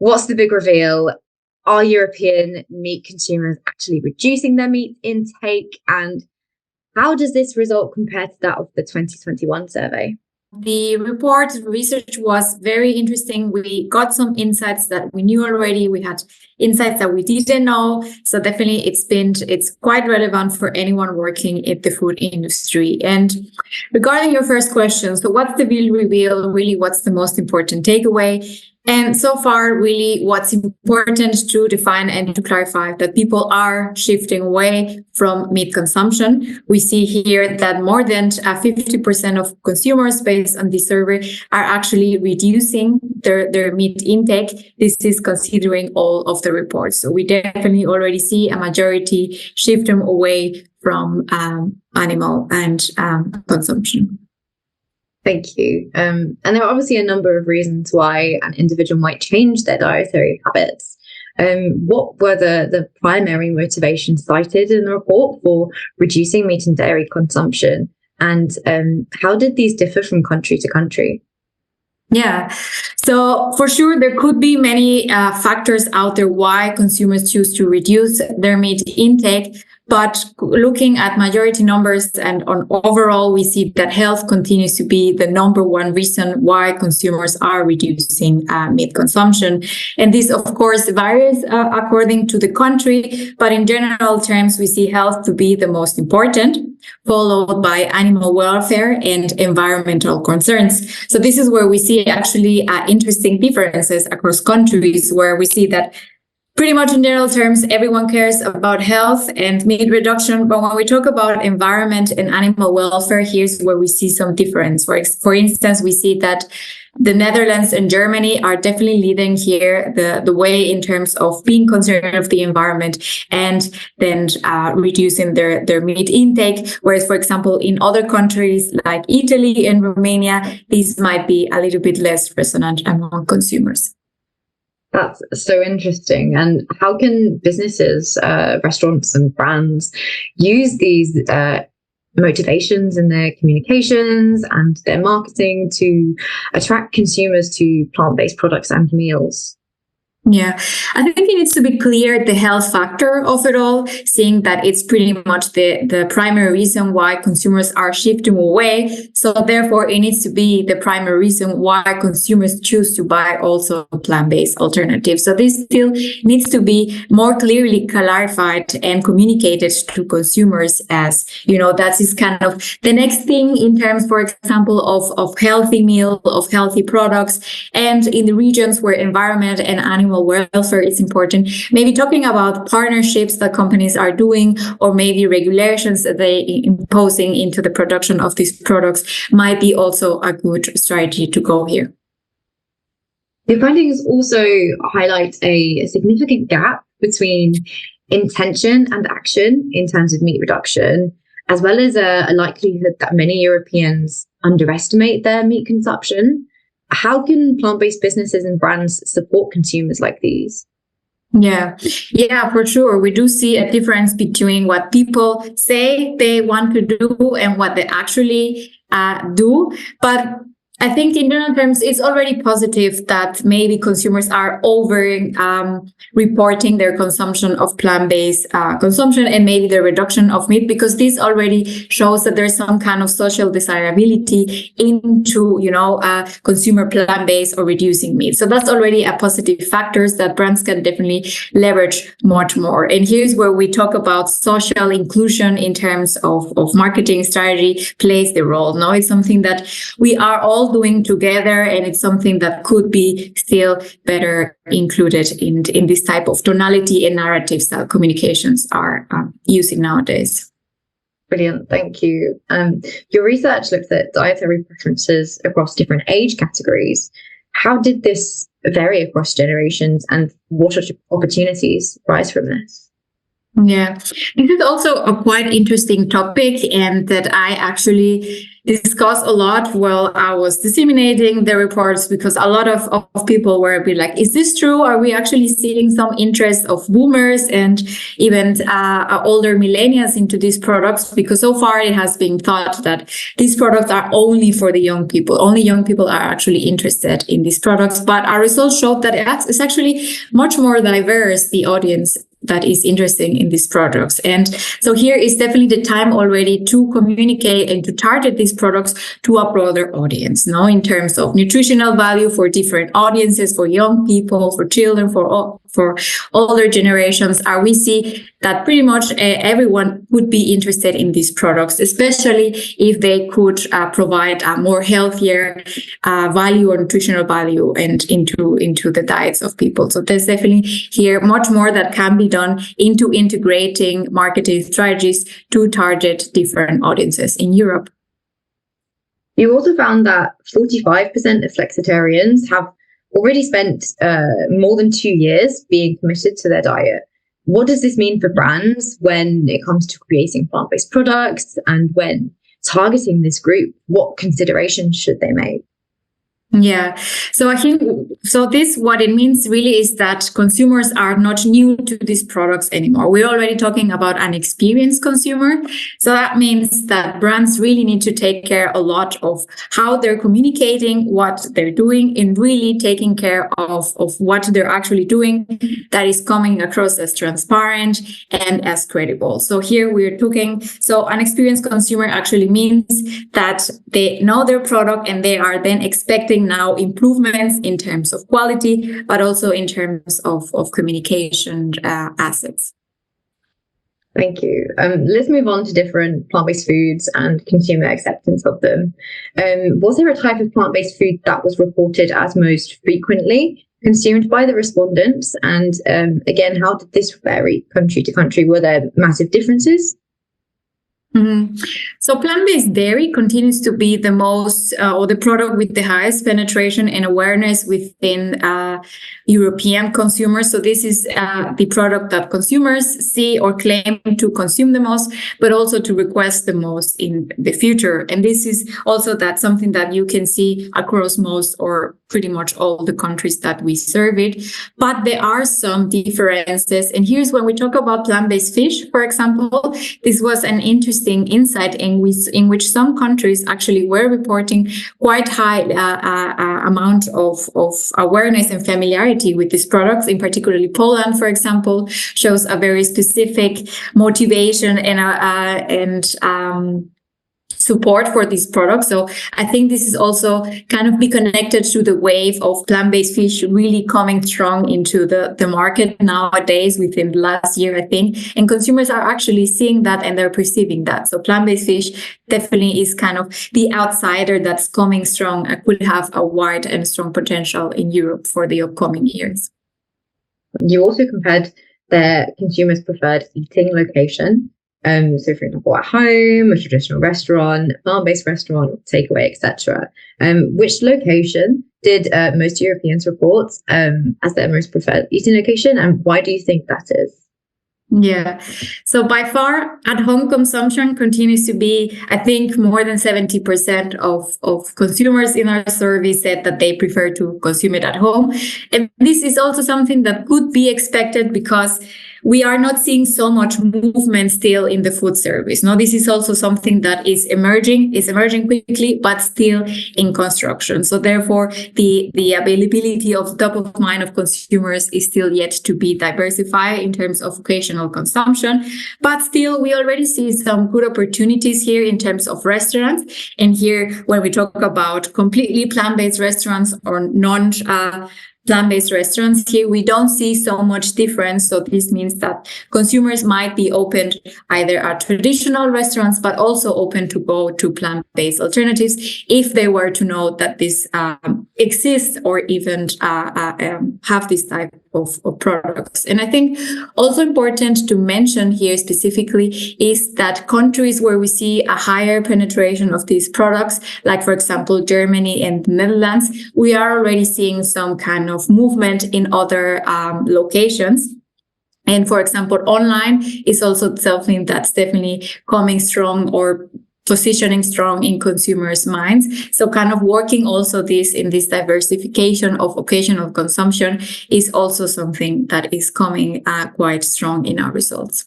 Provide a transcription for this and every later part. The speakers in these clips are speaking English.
what's the big reveal? Are European meat consumers actually reducing their meat intake? And how does this result compare to that of the 2021 survey? The research was very interesting. We got some insights that we knew already. We had insights that we didn't know. So definitely it's quite relevant for anyone working in the food industry. And regarding your first question, so what's the real reveal? Really, what's the most important takeaway? And so far, really, what's important to define and to clarify that people are shifting away from meat consumption. We see here that more than 50% of consumers based on this survey are actually reducing their meat intake. This is considering all of the reports. So we definitely already see a majority shifting away from animal and consumption. Thank you. And there are obviously a number of reasons why an individual might change their dietary habits. What were the primary motivations cited in the report for reducing meat and dairy consumption? And how did these differ from country to country? Yeah, so for sure, there could be many factors out there why consumers choose to reduce their meat intake. But looking at majority numbers and on overall, we see that health continues to be the number one reason why consumers are reducing meat consumption. And this, of course, varies according to the country. But in general terms, we see health to be the most important, followed by animal welfare and environmental concerns. So this is where we see actually interesting differences across countries, where we see that pretty much in general terms, everyone cares about health and meat reduction. But when we talk about environment and animal welfare, here's where we see some difference. For instance, we see that the Netherlands and Germany are definitely leading here the way in terms of being concerned of the environment and then reducing their meat intake. Whereas, for example, in other countries like Italy and Romania, these might be a little bit less resonant among consumers. That's so interesting. And how can businesses, restaurants and brands use these motivations in their communications and their marketing to attract consumers to plant-based products and meals? Yeah, I think it needs to be clear the health factor of it all, seeing that it's pretty much the primary reason why consumers are shifting away. So therefore, it needs to be the primary reason why consumers choose to buy also plant-based alternatives. So this still needs to be more clearly clarified and communicated to consumers, as, you know, that is kind of the next thing in terms, for example, of healthy meal, of healthy products, and in the regions where environment and animal welfare is important, maybe talking about partnerships that companies are doing, or maybe regulations that they imposing into the production of these products might be also a good strategy to go here. The findings also highlight a significant gap between intention and action in terms of meat reduction, as well as a likelihood that many Europeans underestimate their meat consumption. How can plant-based businesses and brands support consumers like these? Yeah, for sure. We do see a difference between what people say they want to do and what they actually do. But I think in general terms, it's already positive that maybe consumers are reporting their consumption of plant-based consumption and maybe the reduction of meat, because this already shows that there's some kind of social desirability into, consumer plant-based or reducing meat. So that's already a positive factors that brands can definitely leverage much more. And here's where we talk about social inclusion in terms of marketing strategy plays the role. No, it's something that we are all doing together, and it's something that could be still better included in this type of tonality and narratives that communications are using nowadays. Brilliant, thank you. Your research looked at dietary preferences across different age categories. How did this vary across generations, and what opportunities rise from this? Yeah, this is also a quite interesting topic, and that I actually discussed a lot while I was disseminating the reports, because a lot of people were a bit like, is this true? Are we actually seeing some interest of boomers and even older millennials into these products? Because so far it has been thought that these products are only for the young people. Only young people are actually interested in these products. But our results showed that it's actually much more diverse, the audience that is interested in these products. And so here is definitely the time already to communicate and to target these products to a broader audience, no, in terms of nutritional value for different audiences, for young people, for children, for older generations. We see that pretty much everyone would be interested in these products, especially if they could provide a more healthier value or nutritional value and into the diets of people. So there's definitely here much more that can be done into integrating marketing strategies to target different audiences in Europe. You also found that 45% of flexitarians have already spent more than 2 years being committed to their diet. What does this mean for brands when it comes to creating plant-based products, and when targeting this group? What considerations should they make? Yeah. So I think, what it means really is that consumers are not new to these products anymore. We're already talking about an experienced consumer. So that means that brands really need to take care a lot of how they're communicating, what they're doing, and really taking care of what they're actually doing that is coming across as transparent and as credible. So here we're talking, so an experienced consumer actually means that they know their product and they are then expecting now improvements in terms of quality, but also in terms of communication assets. Thank you. Let's move on to different plant-based foods and consumer acceptance of them. Was there a type of plant-based food that was reported as most frequently consumed by the respondents? And again, how did this vary country to country? Were there massive differences? Mm-hmm. So plant-based dairy continues to be the most or the product with the highest penetration and awareness within European consumers. So this is the product that consumers see or claim to consume the most, but also to request the most in the future. And this is also something that you can see across most or pretty much all the countries that we serve it. But there are some differences. And here's when we talk about plant-based fish, for example, this was an interesting insight in which some countries actually were reporting quite high amount of awareness and familiarity with these products. In particularly Poland, for example, shows a very specific motivation and support for these products. So I think this is also kind of be connected to the wave of plant-based fish really coming strong into the market nowadays within the last year, I think. And consumers are actually seeing that and they're perceiving that. So plant-based fish definitely is kind of the outsider that's coming strong and could have a wide and strong potential in Europe for the upcoming years. You also compared their consumers' preferred eating location. So, for example, at home, a traditional restaurant, plant-based restaurant, takeaway, etc. Which location did most Europeans report as their most preferred eating location, and why do you think that is? Yeah. So by far, at-home consumption continues to be, I think, more than 70% of consumers in our survey said that they prefer to consume it at home. And this is also something that could be expected because we are not seeing so much movement still in the food service. No, this is also something that is emerging quickly, but still in construction. So therefore, the availability of top of mind of consumers is still yet to be diversified in terms of occasional consumption. But still, we already see some good opportunities here in terms of restaurants. And here, when we talk about completely plant-based restaurants or plant-based restaurants, here we don't see so much difference. So this means that consumers might be open either at traditional restaurants, but also open to go to plant-based alternatives if they were to know that this exists or even have this type of products. And I think also important to mention here specifically is that countries where we see a higher penetration of these products, like for example, Germany and the Netherlands, we are already seeing some kind of movement in other locations. And for example, online is also something that's definitely coming strong or positioning strong in consumers' minds. So kind of working also this in this diversification of occasional consumption is also something that is coming quite strong in our results.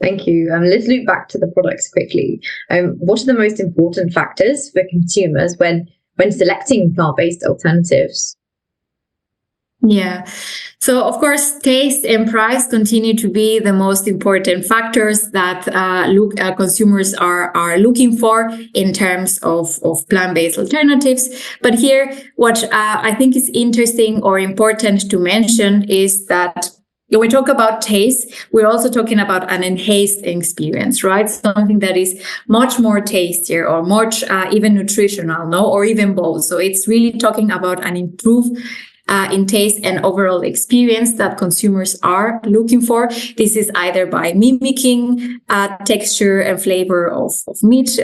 Thank you. Let's loop back to the products quickly. What are the most important factors for consumers when selecting plant-based alternatives? Yeah. So, of course, taste and price continue to be the most important factors that consumers are looking for in terms of plant-based alternatives. But here, what I think is interesting or important to mention is that when we talk about taste, we're also talking about an enhanced experience, right? Something that is much more tastier or much even nutritional, no, or even both. So it's really talking about an improved in taste and overall experience that consumers are looking for. This is either by mimicking texture and flavor of meat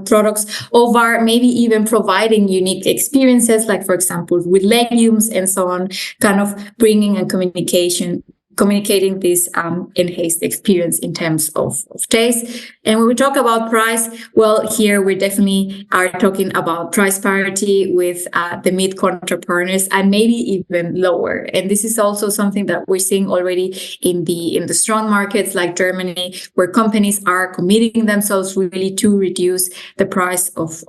products, or maybe even providing unique experiences, like, for example, with legumes and so on, kind of bringing a communicating this enhanced experience in terms of taste. And when we talk about price, well, here we definitely are talking about price parity with the meat counterpartners, and maybe even lower. And this is also something that we're seeing already in the strong markets like Germany, where companies are committing themselves really to reduce the price of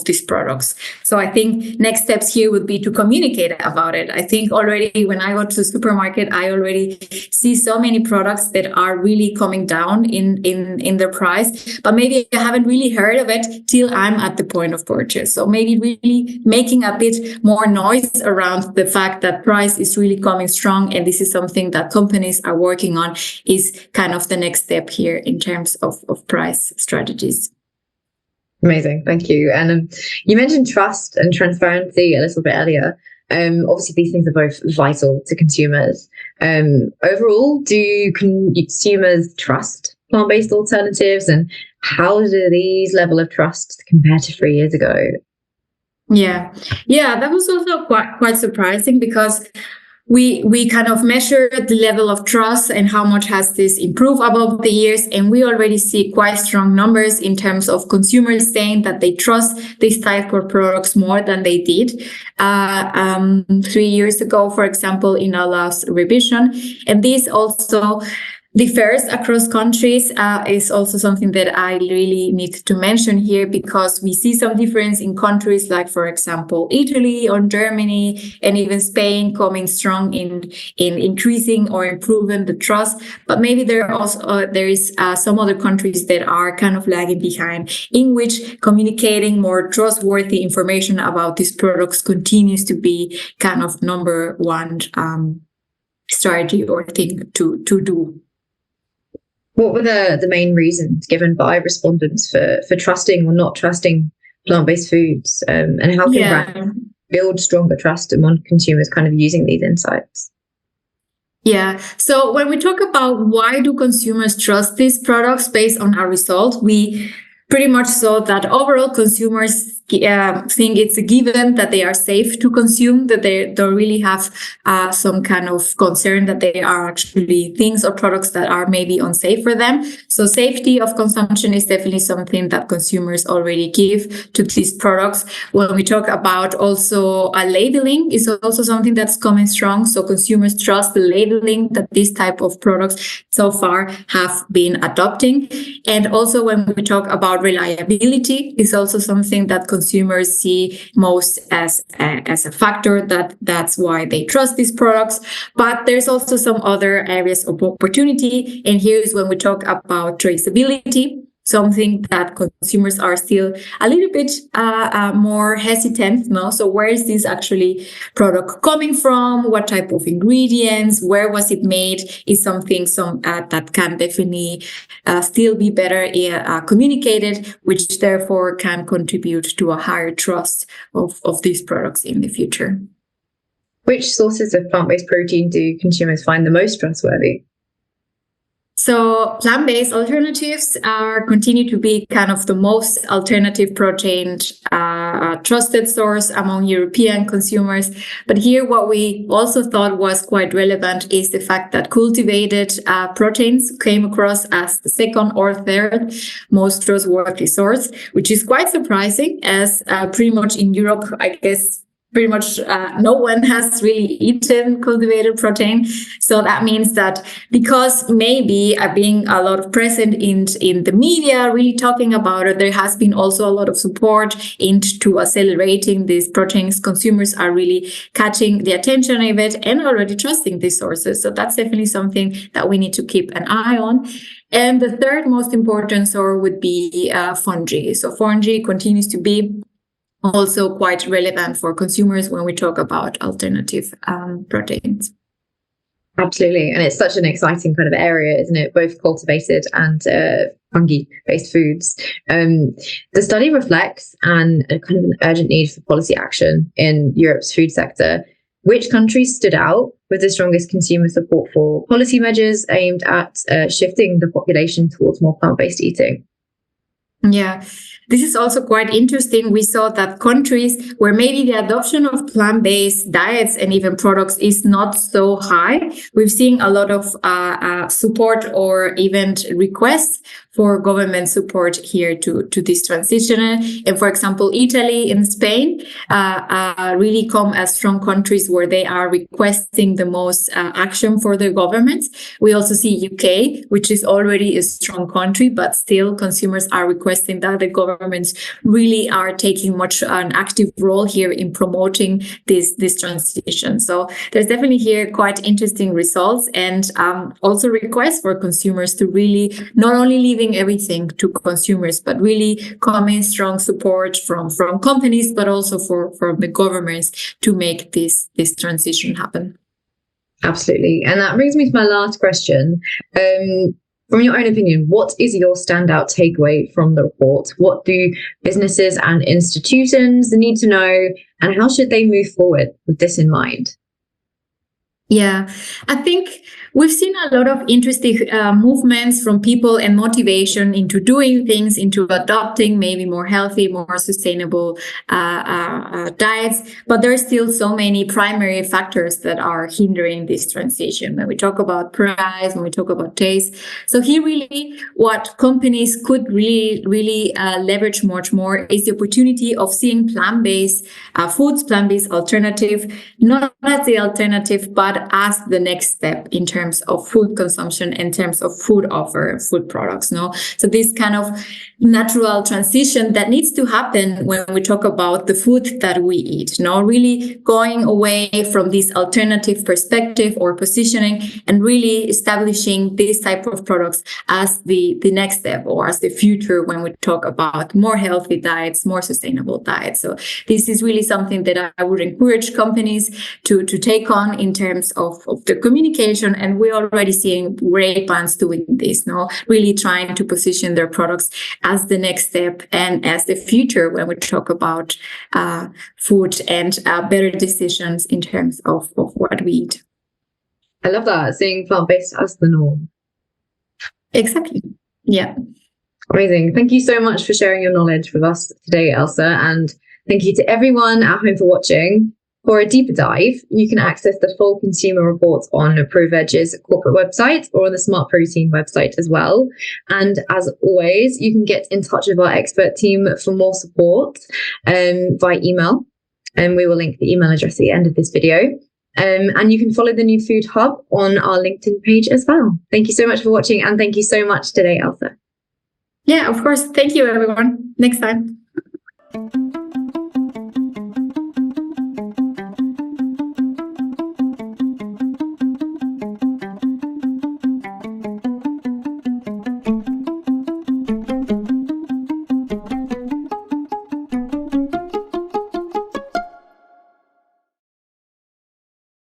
these products. So I think next steps here would be to communicate about it. I think already when I go to the supermarket, I already see so many products that are really coming down in their price, but maybe I haven't really heard of it till I'm at the point of purchase. So maybe really making a bit more noise around the fact that price is really coming strong, and this is something that companies are working on, is kind of the next step here in terms of price strategies. Amazing, thank you. And you mentioned trust and transparency a little bit earlier. Obviously, these things are both vital to consumers. Overall, do consumers trust plant-based alternatives, and how do these level of trust compare to 3 years ago? Yeah, that was also quite surprising, because we kind of measure the level of trust and how much has this improved above the years. And we already see quite strong numbers in terms of consumers saying that they trust this type of products more than they did 3 years ago, for example, in our last revision. And this also differs across countries is also something that I really need to mention here, because we see some difference in countries like, for example, Italy or Germany and even Spain coming strong in increasing or improving the trust. But maybe there is some other countries that are kind of lagging behind, in which communicating more trustworthy information about these products continues to be kind of number one strategy or thing to do. What were the main reasons given by respondents for trusting or not trusting plant-based foods? And how can brands build stronger trust among consumers kind of using these insights? Yeah. So when we talk about why do consumers trust these products based on our results, we pretty much saw that overall consumers think it's a given that they are safe to consume, that they don't really have some kind of concern that they are actually things or products that are maybe unsafe for them. So safety of consumption is definitely something that consumers already give to these products. When we talk about also labeling, is also something that's coming strong. So consumers trust the labeling that this type of products so far have been adopting. And also when we talk about reliability, is also something that consumers see most as a factor that's why they trust these products. But there's also some other areas of opportunity. And here's when we talk about traceability, something that consumers are still a little bit more hesitant. No? So where is this actually product coming from? What type of ingredients? Where was it made? Is something that can definitely still be better communicated, which therefore can contribute to a higher trust of these products in the future. Which sources of plant-based protein do consumers find the most trustworthy? So plant-based alternatives continue to be kind of the most alternative protein trusted source among European consumers. But here, what we also thought was quite relevant is the fact that cultivated proteins came across as the second or third most trustworthy source, which is quite surprising, as pretty much in Europe, I guess, pretty much no one has really eaten cultivated protein. So that means that because maybe being a lot of present in the media, really talking about it, there has been also a lot of support into accelerating these proteins. Consumers are really catching the attention of it and already trusting these sources. So that's definitely something that we need to keep an eye on. And the third most important source would be fungi. So fungi continues to be also quite relevant for consumers when we talk about alternative proteins. Absolutely. And it's such an exciting kind of area, isn't it? Both cultivated and fungi-based foods. The study reflects a kind of an urgent need for policy action in Europe's food sector. Which countries stood out with the strongest consumer support for policy measures aimed at shifting the population towards more plant-based eating? Yeah, this is also quite interesting. We saw that countries where maybe the adoption of plant-based diets and even products is not so high, we've seen a lot of support or even requests for government support here to this transition. And for example, Italy and Spain really come as strong countries where they are requesting the most action for their governments. We also see UK, which is already a strong country, but still consumers are requesting that the governments really are taking much an active role here in promoting this transition. So there's definitely here quite interesting results, and also requests for consumers to really not only leaving everything to consumers, but really coming strong support from companies, but also from the governments to make this transition happen. Absolutely. And that brings me to my last question. From your own opinion, what is your standout takeaway from the report? What do businesses and institutions need to know, and how should they move forward with this in mind? Yeah, I think we've seen a lot of interesting movements from people and motivation into doing things, into adopting maybe more healthy, more sustainable diets. But there are still so many primary factors that are hindering this transition. When we talk about price, when we talk about taste. So here really what companies could really leverage much more is the opportunity of seeing plant-based foods, plant-based alternative, not as the alternative, but as the next step in terms of food consumption, in terms of food offer, food products. No, so this kind of natural transition that needs to happen when we talk about the food that we eat. No, really going away from this alternative perspective or positioning, and really establishing this type of products as the next step or as the future when we talk about more healthy diets, more sustainable diets. So this is really something that I would encourage companies to take on in terms of the communication, and we're already seeing great brands doing this, no, really trying to position their products as the next step and as the future when we talk about food and better decisions in terms of what we eat. I love that, seeing plant-based as the norm. Exactly. Yeah. Amazing. Thank you so much for sharing your knowledge with us today, Elsa, and thank you to everyone at home for watching. For a deeper dive, you can access the full consumer reports on ProVeg's corporate website or on the Smart Protein website as well. And as always, you can get in touch with our expert team for more support via email. And we will link the email address at the end of this video. And you can follow the New Food Hub on our LinkedIn page as well. Thank you so much for watching, and thank you so much today, Elsa. Yeah, of course. Thank you, everyone. Next time.